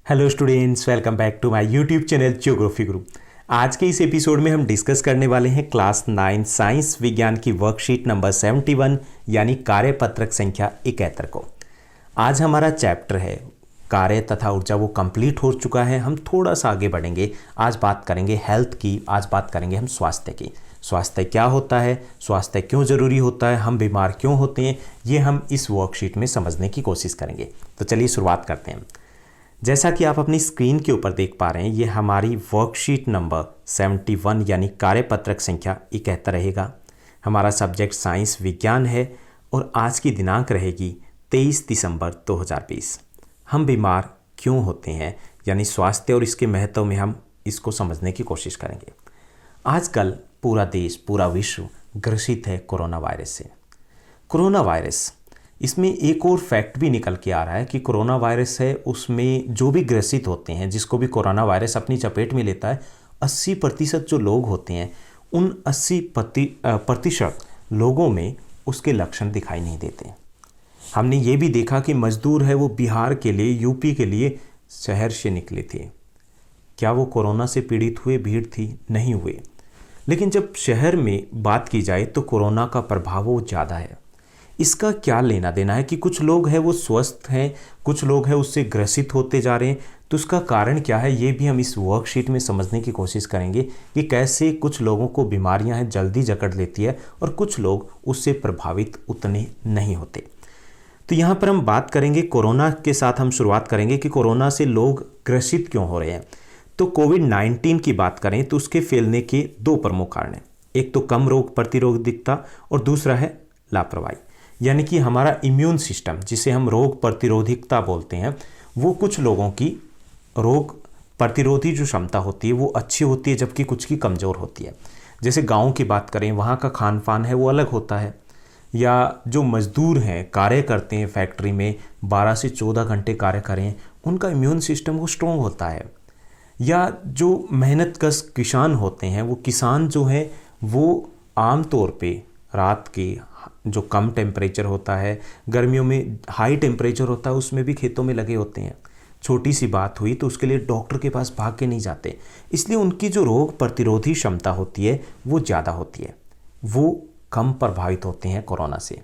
Hello students, welcome back to my YouTube channel geography Guru. आज के इस एपिसोड में हम डिस्कस करने वाले हैं क्लास 9 साइंस विज्ञान की वर्कशीट नंबर 71 यानी कार्यपत्रक संख्या 71 को। आज हमारा चैप्टर है कार्य तथा ऊर्जा, वो कंप्लीट हो चुका है। हम थोड़ा सा आगे बढ़ेंगे। आज बात करेंगे हेल्थ की, आज बात करेंगे हम स्वास्थ्य की। स्वास्थ्य क्या होता है, स्वास्थ्य क्यों ज़रूरी होता है, हम बीमार क्यों होते हैं, ये हम इस वर्कशीट में समझने की कोशिश करेंगे। तो चलिए शुरुआत करते हैं। जैसा कि आप अपनी स्क्रीन के ऊपर देख पा रहे हैं, ये हमारी वर्कशीट नंबर 71 यानी कार्यपत्रक संख्या 71 रहेगा। हमारा सब्जेक्ट साइंस विज्ञान है और आज की दिनांक रहेगी 23 दिसंबर 2020। हम बीमार क्यों होते हैं यानी स्वास्थ्य और इसके महत्व में हम इसको समझने की कोशिश करेंगे। आजकल पूरा देश, पूरा विश्व ग्रसित है कोरोना वायरस से। कोरोना वायरस, इसमें एक और फैक्ट भी निकल के आ रहा है कि कोरोना वायरस है, उसमें जो भी ग्रसित होते हैं, जिसको भी कोरोना वायरस अपनी चपेट में लेता है, 80% जो लोग होते हैं, उन 80% लोगों में उसके लक्षण दिखाई नहीं देते। हमने ये भी देखा कि मजदूर है वो बिहार के लिए, यूपी के लिए शहर से निकले थे। क्या वो कोरोना से पीड़ित हुए? भीड़ थी, नहीं हुए। लेकिन जब शहर में बात की जाए तो कोरोना का प्रभाव वो ज़्यादा है। इसका क्या लेना देना है कि कुछ लोग हैं वो स्वस्थ हैं, कुछ लोग हैं उससे ग्रसित होते जा रहे हैं। तो उसका कारण क्या है, ये भी हम इस वर्कशीट में समझने की कोशिश करेंगे कि कैसे कुछ लोगों को बीमारियां हैं जल्दी जकड़ लेती है और कुछ लोग उससे प्रभावित उतने नहीं होते। तो यहाँ पर हम बात करेंगे कोरोना के साथ, हम शुरुआत करेंगे कि कोरोना से लोग ग्रसित क्यों हो रहे हैं। तो कोविड-19 की बात करें तो उसके फैलने के दो प्रमुख कारण हैं। एक तो कम रोग प्रतिरोधकता और दूसरा है लापरवाही, यानी कि हमारा इम्यून सिस्टम, जिसे हम रोग प्रतिरोधकता बोलते हैं, वो कुछ लोगों की रोग प्रतिरोधी जो क्षमता होती है वो अच्छी होती है, जबकि कुछ की कमज़ोर होती है। जैसे गांव की बात करें, वहाँ का खान पान है वो अलग होता है, या जो मजदूर हैं कार्य करते हैं फैक्ट्री में 12 से 14 घंटे कार्य करें, उनका इम्यून सिस्टम वो स्ट्रॉन्ग होता है। या जो मेहनतकश किसान होते हैं, वो किसान जो है वो आम तौर पे रात के जो कम टेम्परेचर होता है, गर्मियों में हाई टेम्परेचर होता है, उसमें भी खेतों में लगे होते हैं। छोटी सी बात हुई तो उसके लिए डॉक्टर के पास भाग के नहीं जाते, इसलिए उनकी जो रोग प्रतिरोधी क्षमता होती है वो ज़्यादा होती है, वो कम प्रभावित होते हैं कोरोना से।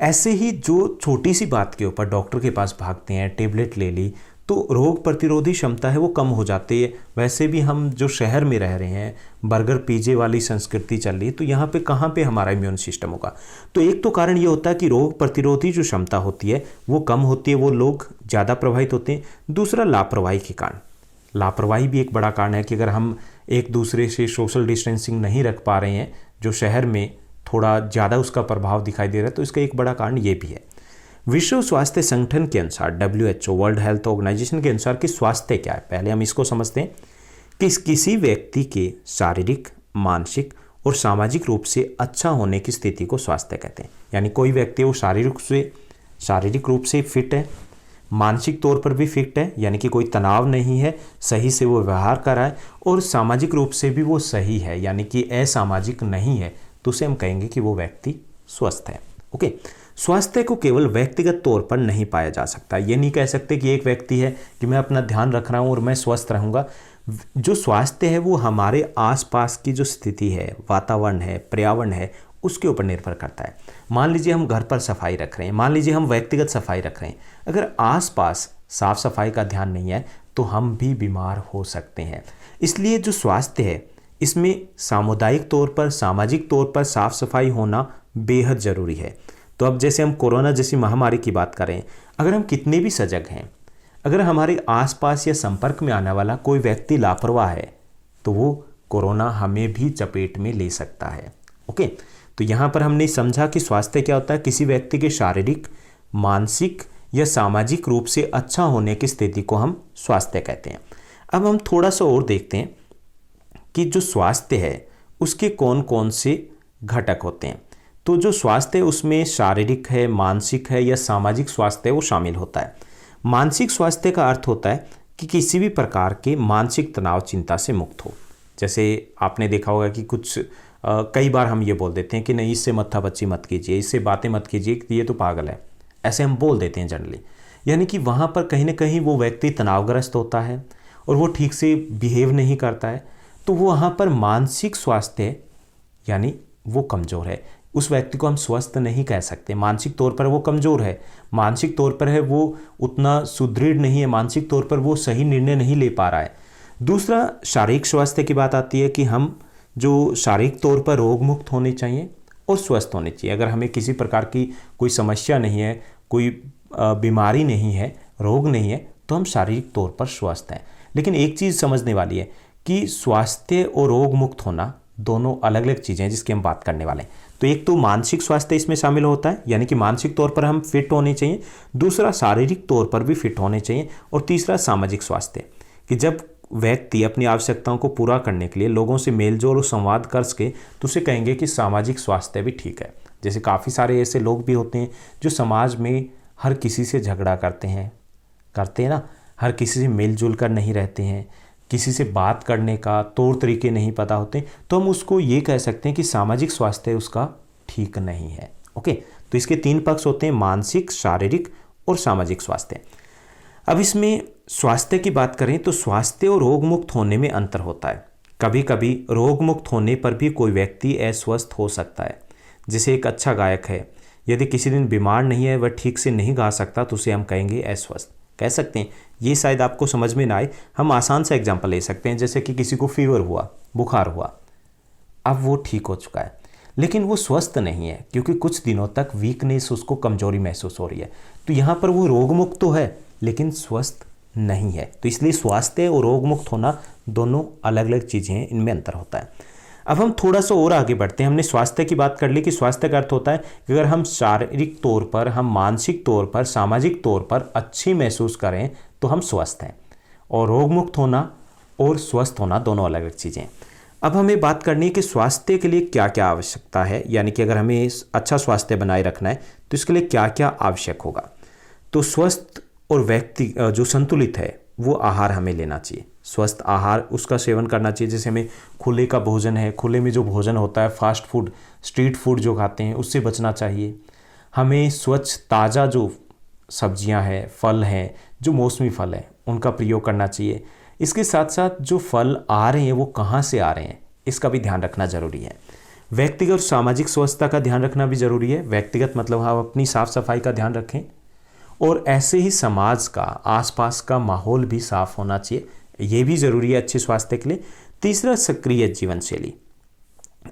ऐसे ही जो छोटी सी बात के ऊपर डॉक्टर के पास भागते हैं, टेबलेट ले ली, तो रोग प्रतिरोधी क्षमता है वो कम हो जाती है। वैसे भी हम जो शहर में रह रहे हैं, बर्गर पिज़्ज़े वाली संस्कृति चल रही है, तो यहाँ पे कहाँ पे हमारा इम्यून सिस्टम होगा। तो एक तो कारण ये होता है कि रोग प्रतिरोधी जो क्षमता होती है वो कम होती है, वो लोग ज़्यादा प्रभावित होते हैं। दूसरा लापरवाही के कारण, लापरवाही भी एक बड़ा कारण है कि अगर हम एक दूसरे से सोशल डिस्टेंसिंग नहीं रख पा रहे हैं, जो शहर में थोड़ा ज़्यादा उसका प्रभाव दिखाई दे रहा है, तो इसका एक बड़ा कारण ये भी है। विश्व स्वास्थ्य संगठन के अनुसार, WHO वर्ल्ड हेल्थ ऑर्गेनाइजेशन के अनुसार कि स्वास्थ्य क्या है, पहले हम इसको समझते हैं कि किसी व्यक्ति के शारीरिक, मानसिक और सामाजिक रूप से अच्छा होने की स्थिति को स्वास्थ्य कहते हैं। यानी कोई व्यक्ति वो शारीरिक रूप से फिट है, मानसिक तौर पर भी फिट है, यानी कि कोई तनाव नहीं है, सही से वो व्यवहार कर रहा है, और सामाजिक रूप से भी वो सही है, यानी कि असामाजिक नहीं है, तो उसे हम कहेंगे कि वो व्यक्ति स्वस्थ है। ओके। स्वास्थ्य को केवल व्यक्तिगत तौर पर नहीं पाया जा सकता। ये नहीं कह सकते कि एक व्यक्ति है कि मैं अपना ध्यान रख रहा हूँ और मैं स्वस्थ रहूँगा। जो स्वास्थ्य है वो हमारे आसपास की जो स्थिति है, वातावरण है, पर्यावरण है, उसके ऊपर निर्भर करता है। मान लीजिए हम घर पर सफाई रख रहे हैं, मान लीजिए हम व्यक्तिगत सफाई रख रहे हैं, अगर आसपास साफ सफाई का ध्यान नहीं है तो हम भी बीमार हो सकते हैं। इसलिए जो स्वास्थ्य है इसमें सामुदायिक तौर पर, सामाजिक तौर पर साफ सफाई होना बेहद ज़रूरी है। तो अब जैसे हम कोरोना जैसी महामारी की बात करें, अगर हम कितने भी सजग हैं, अगर हमारे आसपास या संपर्क में आने वाला कोई व्यक्ति लापरवाह है तो वो कोरोना हमें भी चपेट में ले सकता है। ओके। तो यहाँ पर हमने समझा कि स्वास्थ्य क्या होता है, किसी व्यक्ति के शारीरिक, मानसिक या सामाजिक रूप से अच्छा होने की स्थिति को हम स्वास्थ्य कहते हैं। अब हम थोड़ा सा और देखते हैं कि जो स्वास्थ्य है उसके कौन कौन से घटक होते हैं। तो जो स्वास्थ्य है उसमें शारीरिक है, मानसिक है या सामाजिक स्वास्थ्य है वो शामिल होता है। मानसिक स्वास्थ्य का अर्थ होता है कि किसी भी प्रकार के मानसिक तनाव, चिंता से मुक्त हो। जैसे आपने देखा होगा कि कई बार हम ये बोल देते हैं कि नहीं, इससे माथापच्ची मत कीजिए, इससे बातें मत कीजिए कि ये तो पागल है, ऐसे हम बोल देते हैं जनरली। यानी कि वहाँ पर कहीं ना कहीं वो व्यक्ति तनावग्रस्त होता है और वो ठीक से बिहेव नहीं करता है, तो वो वहाँ पर मानसिक स्वास्थ्य यानी वो कमज़ोर है। उस व्यक्ति को हम स्वस्थ नहीं कह सकते। मानसिक तौर पर वो कमज़ोर है, मानसिक तौर पर है वो उतना सुदृढ़ नहीं है, मानसिक तौर पर वो सही निर्णय नहीं ले पा रहा है। दूसरा शारीरिक स्वास्थ्य की बात आती है कि हम जो शारीरिक तौर पर रोग मुक्त होने चाहिए और स्वस्थ होने चाहिए। अगर हमें किसी प्रकार की कोई समस्या नहीं है, कोई बीमारी नहीं है, रोग नहीं है, तो हम शारीरिक तौर पर स्वस्थ हैं। लेकिन एक चीज़ समझने वाली है कि स्वास्थ्य और रोग मुक्त होना दोनों अलग अलग चीज़ें हैं जिसकी हम बात करने वाले हैं। तो एक तो मानसिक स्वास्थ्य इसमें शामिल होता है, यानी कि मानसिक तौर पर हम फिट होने चाहिए। दूसरा शारीरिक तौर पर भी फिट होने चाहिए। और तीसरा सामाजिक स्वास्थ्य, कि जब व्यक्ति अपनी आवश्यकताओं को पूरा करने के लिए लोगों से मेलजोल और संवाद कर सके तो उसे कहेंगे कि सामाजिक स्वास्थ्य भी ठीक है। जैसे काफ़ी सारे ऐसे लोग भी होते हैं जो समाज में हर किसी से झगड़ा करते हैं ना, हर किसी से मिलजुल कर नहीं रहते हैं, किसी से बात करने का तौर तरीके नहीं पता होते, तो हम उसको ये कह सकते हैं कि सामाजिक स्वास्थ्य उसका ठीक नहीं है। ओके, तो इसके 3 पक्ष होते हैं, मानसिक, शारीरिक और सामाजिक स्वास्थ्य। अब इसमें स्वास्थ्य की बात करें तो स्वास्थ्य और रोग मुक्त होने में अंतर होता है। कभी कभी रोग मुक्त होने पर भी कोई व्यक्ति अस्वस्थ हो सकता है। जैसे एक अच्छा गायक है, यदि किसी दिन बीमार नहीं है, वह ठीक से नहीं गा सकता, तो उसे हम कहेंगे अस्वस्थ, कह सकते हैं। ये शायद आपको समझ में ना आए, हम आसान सा एग्जाम्पल ले सकते हैं। जैसे कि किसी को फीवर हुआ, बुखार हुआ, अब वो ठीक हो चुका है, लेकिन वो स्वस्थ नहीं है क्योंकि कुछ दिनों तक वीकनेस, उसको कमजोरी महसूस हो रही है। तो यहाँ पर वो रोग मुक्त तो है लेकिन स्वस्थ नहीं है। तो इसलिए स्वास्थ्य और रोग मुक्त होना दोनों अलग अलग चीज़ें हैं, इनमें अंतर होता है। अब हम थोड़ा सा और आगे बढ़ते हैं। हमने स्वास्थ्य की बात कर ली कि स्वास्थ्य का अर्थ होता है कि अगर हम शारीरिक तौर पर, हम मानसिक तौर पर, सामाजिक तौर पर अच्छी महसूस करें तो हम स्वस्थ हैं। और रोग मुक्त होना और स्वस्थ होना दोनों अलग अलग चीज़ें हैं। अब हमें बात करनी है कि स्वास्थ्य के लिए क्या क्या आवश्यकता है, यानी कि अगर हमें अच्छा स्वास्थ्य बनाए रखना है तो इसके लिए क्या क्या आवश्यक होगा। तो स्वस्थ और व्यक्ति जो संतुलित है वो आहार हमें लेना चाहिए। स्वस्थ आहार उसका सेवन करना चाहिए। जैसे हमें खुले का भोजन है, खुले में जो भोजन होता है, फास्ट फूड, स्ट्रीट फूड जो खाते हैं, उससे बचना चाहिए। हमें स्वच्छ ताज़ा जो सब्जियां हैं, फल हैं, जो मौसमी फल हैं, उनका प्रयोग करना चाहिए। इसके साथ साथ जो फल आ रहे हैं वो कहाँ से आ रहे हैं, इसका भी ध्यान रखना ज़रूरी है। व्यक्तिगत और सामाजिक स्वच्छता का ध्यान रखना भी ज़रूरी है। व्यक्तिगत मतलब हम अपनी साफ सफाई का ध्यान रखें, और ऐसे ही समाज का, आसपास का माहौल भी साफ होना चाहिए, ये भी ज़रूरी है अच्छे स्वास्थ्य के लिए। तीसरा, सक्रिय जीवन शैली,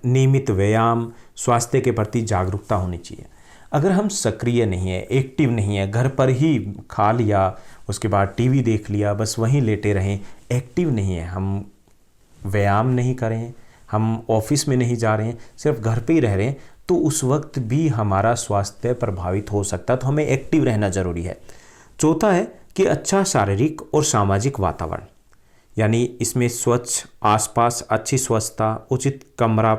नियमित व्यायाम, स्वास्थ्य के प्रति जागरूकता होनी चाहिए। अगर हम सक्रिय नहीं है, एक्टिव नहीं है, घर पर ही खा लिया, उसके बाद टीवी देख लिया, बस वहीं लेटे रहें, एक्टिव नहीं है, हम व्यायाम नहीं करें, हम ऑफिस में नहीं जा रहे हैं, सिर्फ घर पे ही रह रहे हैं, तो उस वक्त भी हमारा स्वास्थ्य प्रभावित हो सकता है। तो हमें एक्टिव रहना ज़रूरी है। चौथा है कि अच्छा शारीरिक और सामाजिक वातावरण, यानी इसमें स्वच्छ आसपास, अच्छी स्वच्छता, उचित कमरा,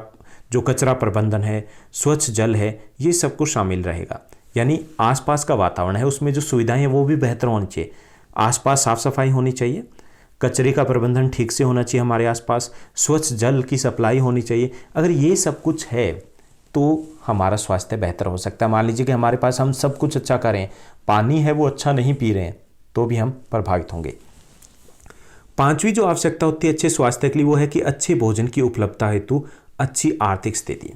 जो कचरा प्रबंधन है, स्वच्छ जल है, ये सब कुछ शामिल रहेगा। यानी आसपास का वातावरण है उसमें जो सुविधाएं हैं वो भी बेहतर होनी चाहिए। आसपास साफ सफाई होनी चाहिए, कचरे का प्रबंधन ठीक से होना चाहिए हमारे आसपास, स्वच्छ जल की सप्लाई होनी चाहिए। अगर ये सब कुछ है तो हमारा स्वास्थ्य बेहतर हो सकता है। मान लीजिए कि हमारे पास हम सब कुछ अच्छा करें, पानी है वो अच्छा नहीं पी रहे हैं, तो भी हम प्रभावित होंगे। पांचवी जो आवश्यकता होती है अच्छे स्वास्थ्य के लिए वो है कि अच्छे भोजन की उपलब्धता हेतु अच्छी आर्थिक स्थिति।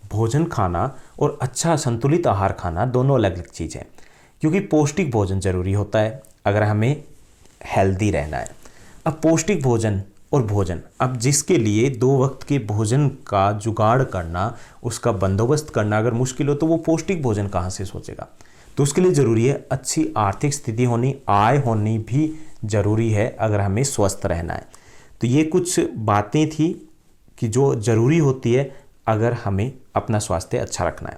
भोजन खाना और अच्छा संतुलित आहार खाना दोनों अलग अलग चीज़ है, क्योंकि पौष्टिक भोजन जरूरी होता है अगर हमें हेल्दी रहना है। अब पौष्टिक भोजन और भोजन, अब जिसके लिए 2 वक्त के भोजन का जुगाड़ करना, उसका बंदोबस्त करना अगर मुश्किल हो तो वो पौष्टिक भोजन कहाँ से सोचेगा। तो उसके लिए ज़रूरी है अच्छी आर्थिक स्थिति होनी, आय होनी भी ज़रूरी है अगर हमें स्वस्थ रहना है। तो ये कुछ बातें थी कि जो ज़रूरी होती है अगर हमें अपना स्वास्थ्य अच्छा रखना है।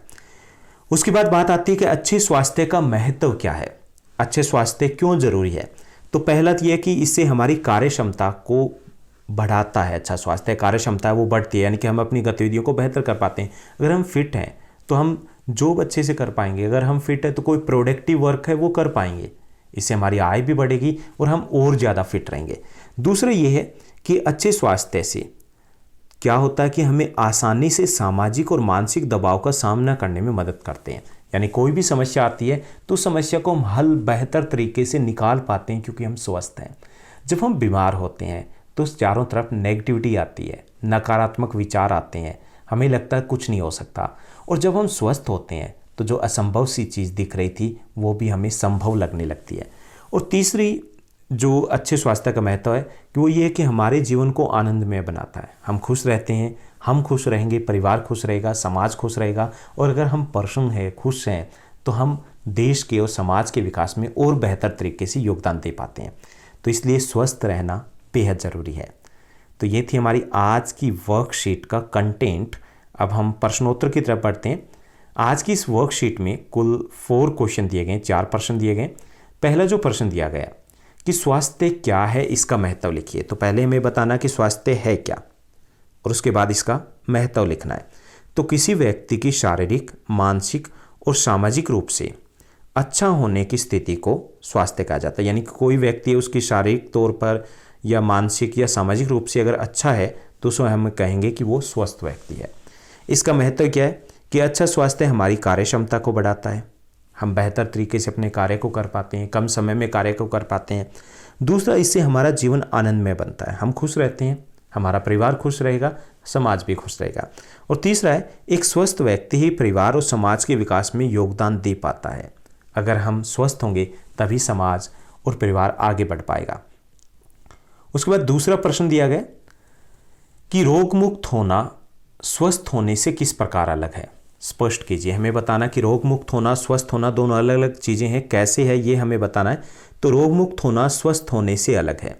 उसके बाद बात आती है कि अच्छे स्वास्थ्य का महत्व क्या है, अच्छे स्वास्थ्य क्यों ज़रूरी है। तो पहला तो यह कि इससे हमारी कार्य क्षमता को बढ़ाता है। अच्छा स्वास्थ्य, कार्य क्षमता है वो बढ़ती है, यानी कि हम अपनी गतिविधियों को बेहतर कर पाते हैं। अगर हम फिट हैं तो हम जॉब अच्छे से कर पाएंगे, अगर हम फिट है तो कोई प्रोडक्टिव वर्क है वो कर पाएंगे, इससे हमारी आय भी बढ़ेगी और हम और ज़्यादा फिट रहेंगे। दूसरा ये है कि अच्छे स्वास्थ्य से क्या होता है कि हमें आसानी से सामाजिक और मानसिक दबाव का सामना करने में मदद करते हैं। यानी कोई भी समस्या आती है तो समस्या को हम हल बेहतर तरीके से निकाल पाते हैं क्योंकि हम स्वस्थ हैं। जब हम बीमार होते हैं तो चारों तरफ नेगेटिविटी आती है, नकारात्मक विचार आते हैं, हमें लगता है कुछ नहीं हो सकता। और जब हम स्वस्थ होते हैं तो जो असंभव सी चीज़ दिख रही थी वो भी हमें संभव लगने लगती है। और तीसरी जो अच्छे स्वास्थ्य का महत्व है कि वो ये है कि हमारे जीवन को आनंदमय बनाता है। हम खुश रहते हैं, हम खुश रहेंगे, परिवार खुश रहेगा, समाज खुश रहेगा। और अगर हम प्रसन्न हैं, खुश हैं, तो हम देश के और समाज के विकास में और बेहतर तरीके से योगदान दे पाते हैं। तो इसलिए स्वस्थ रहना बेहद ज़रूरी है। तो ये थी हमारी आज की वर्कशीट का कंटेंट। अब हम प्रश्नोत्तर की तरफ बढ़ते हैं। आज की इस वर्कशीट में कुल 4 क्वेश्चन दिए गए, 4 प्रश्न दिए गए। पहला जो प्रश्न दिया गया कि स्वास्थ्य क्या है, इसका महत्व लिखिए। तो पहले हमें बताना कि स्वास्थ्य है क्या और उसके बाद इसका महत्व लिखना है। तो किसी व्यक्ति की शारीरिक, मानसिक और सामाजिक रूप से अच्छा होने की स्थिति को स्वास्थ्य कहा जाता है। यानी कि कोई व्यक्ति उसकी शारीरिक तौर पर या मानसिक या सामाजिक रूप से अगर अच्छा है तो उसे हम कहेंगे कि वो स्वस्थ व्यक्ति है। इसका महत्व क्या है कि अच्छा स्वास्थ्य हमारी कार्य क्षमता को बढ़ाता है, हम बेहतर तरीके से अपने कार्य को कर पाते हैं, कम समय में कार्य को कर पाते हैं। दूसरा, इससे हमारा जीवन आनंदमय बनता है, हम खुश रहते हैं, हमारा परिवार खुश रहेगा, समाज भी खुश रहेगा। और तीसरा है, एक स्वस्थ व्यक्ति ही परिवार और समाज के विकास में योगदान दे पाता है। अगर हम स्वस्थ होंगे तभी समाज और परिवार आगे बढ़ पाएगा। उसके बाद दूसरा प्रश्न दिया गया कि रोग मुक्त होना स्वस्थ होने से किस प्रकार अलग है, स्पष्ट कीजिए। हमें बताना कि रोग मुक्त होना, स्वस्थ होना दोनों अलग अलग चीज़ें हैं, कैसे है ये हमें बताना है। तो रोग मुक्त होना स्वस्थ होने से अलग है।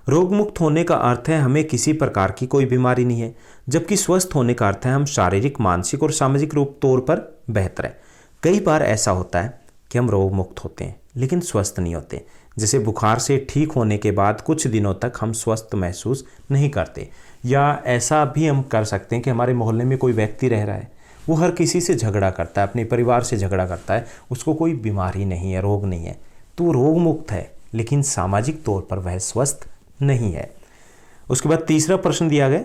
रोग मुक्त होने का अर्थ है हमें किसी प्रकार की कोई बीमारी नहीं है, जबकि स्वस्थ होने का अर्थ है हम शारीरिक, मानसिक और सामाजिक रूप तौर पर बेहतर है। कई बार ऐसा होता है कि हम रोग मुक्त होते हैं लेकिन स्वस्थ नहीं होते। जैसे बुखार से ठीक होने के बाद कुछ दिनों तक हम स्वस्थ महसूस नहीं करते। या ऐसा भी हम कर सकते हैं कि हमारे मोहल्ले में कोई व्यक्ति रह रहा है, वो हर किसी से झगड़ा करता है, अपने परिवार से झगड़ा करता है, उसको कोई बीमारी नहीं है, रोग नहीं है, तो वो रोग मुक्त है लेकिन सामाजिक तौर पर वह स्वस्थ नहीं है। उसके बाद तीसरा प्रश्न दिया गया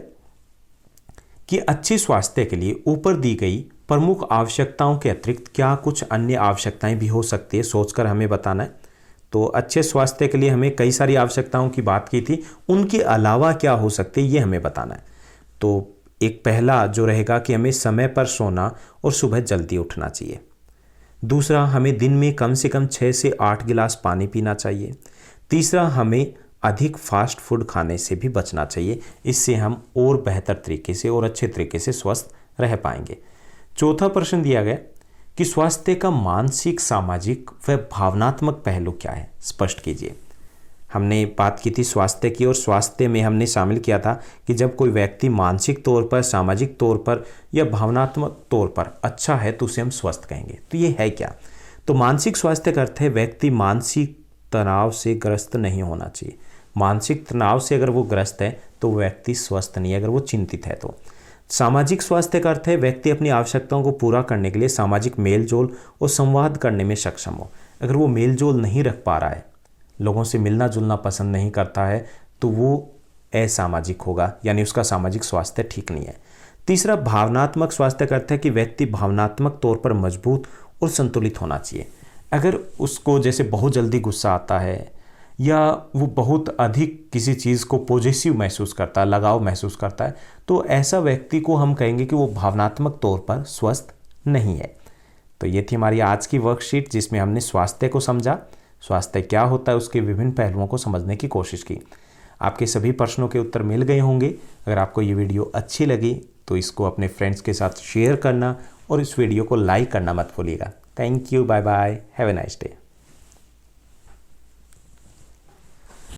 कि अच्छे स्वास्थ्य के लिए ऊपर दी गई प्रमुख आवश्यकताओं के अतिरिक्त क्या कुछ अन्य आवश्यकताएं भी हो सकती है, सोचकर हमें बताना है। तो अच्छे स्वास्थ्य के लिए हमें कई सारी आवश्यकताओं की बात की थी, उनके अलावा क्या हो सकती है ये हमें बताना है। तो एक पहला जो रहेगा कि हमें समय पर सोना और सुबह जल्दी उठना चाहिए। दूसरा, हमें दिन में कम से कम 6 से 8 गिलास पानी पीना चाहिए। तीसरा, हमें अधिक फास्ट फूड खाने से भी बचना चाहिए, इससे हम और बेहतर तरीके से और अच्छे तरीके से स्वस्थ रह पाएंगे। चौथा प्रश्न दिया गया कि स्वास्थ्य का मानसिक, सामाजिक व भावनात्मक पहलू क्या है, स्पष्ट कीजिए। हमने बात की थी स्वास्थ्य की, और स्वास्थ्य में हमने शामिल किया था कि जब कोई व्यक्ति मानसिक तौर पर, सामाजिक तौर पर या भावनात्मक तौर पर अच्छा है तो उसे हम स्वस्थ कहेंगे। तो ये है क्या? तो मानसिक स्वास्थ्य का अर्थ है व्यक्ति मानसिक तनाव से ग्रस्त नहीं होना चाहिए। मानसिक तनाव से अगर वो ग्रस्त है तो व्यक्ति स्वस्थ नहीं है, अगर वो चिंतित है तो। सामाजिक स्वास्थ्य का अर्थ है व्यक्ति अपनी आवश्यकताओं को पूरा करने के लिए सामाजिक मेलजोल और संवाद करने में सक्षम हो। अगर वो मेलजोल नहीं रख पा रहा है, लोगों से मिलना जुलना पसंद नहीं करता है, तो वो असामाजिक होगा, यानी उसका सामाजिक स्वास्थ्य ठीक नहीं है। तीसरा, भावनात्मक स्वास्थ्य का अर्थ है कि व्यक्ति भावनात्मक तौर पर मजबूत और संतुलित होना चाहिए। अगर उसको जैसे बहुत जल्दी गुस्सा आता है या वो बहुत अधिक किसी चीज़ को पॉजिटिव महसूस करता है, लगाव महसूस करता है, तो ऐसा व्यक्ति को हम कहेंगे कि वो भावनात्मक तौर पर स्वस्थ नहीं है। तो ये थी हमारी आज की वर्कशीट जिसमें हमने स्वास्थ्य को समझा, स्वास्थ्य क्या होता है, उसके विभिन्न पहलुओं को समझने की कोशिश की। आपके सभी प्रश्नों के उत्तर मिल गए होंगे। अगर आपको ये वीडियो अच्छी लगी तो इसको अपने फ्रेंड्स के साथ शेयर करना और इस वीडियो को लाइक करना मत भूलिएगा। Thank you, bye bye, have a nice day.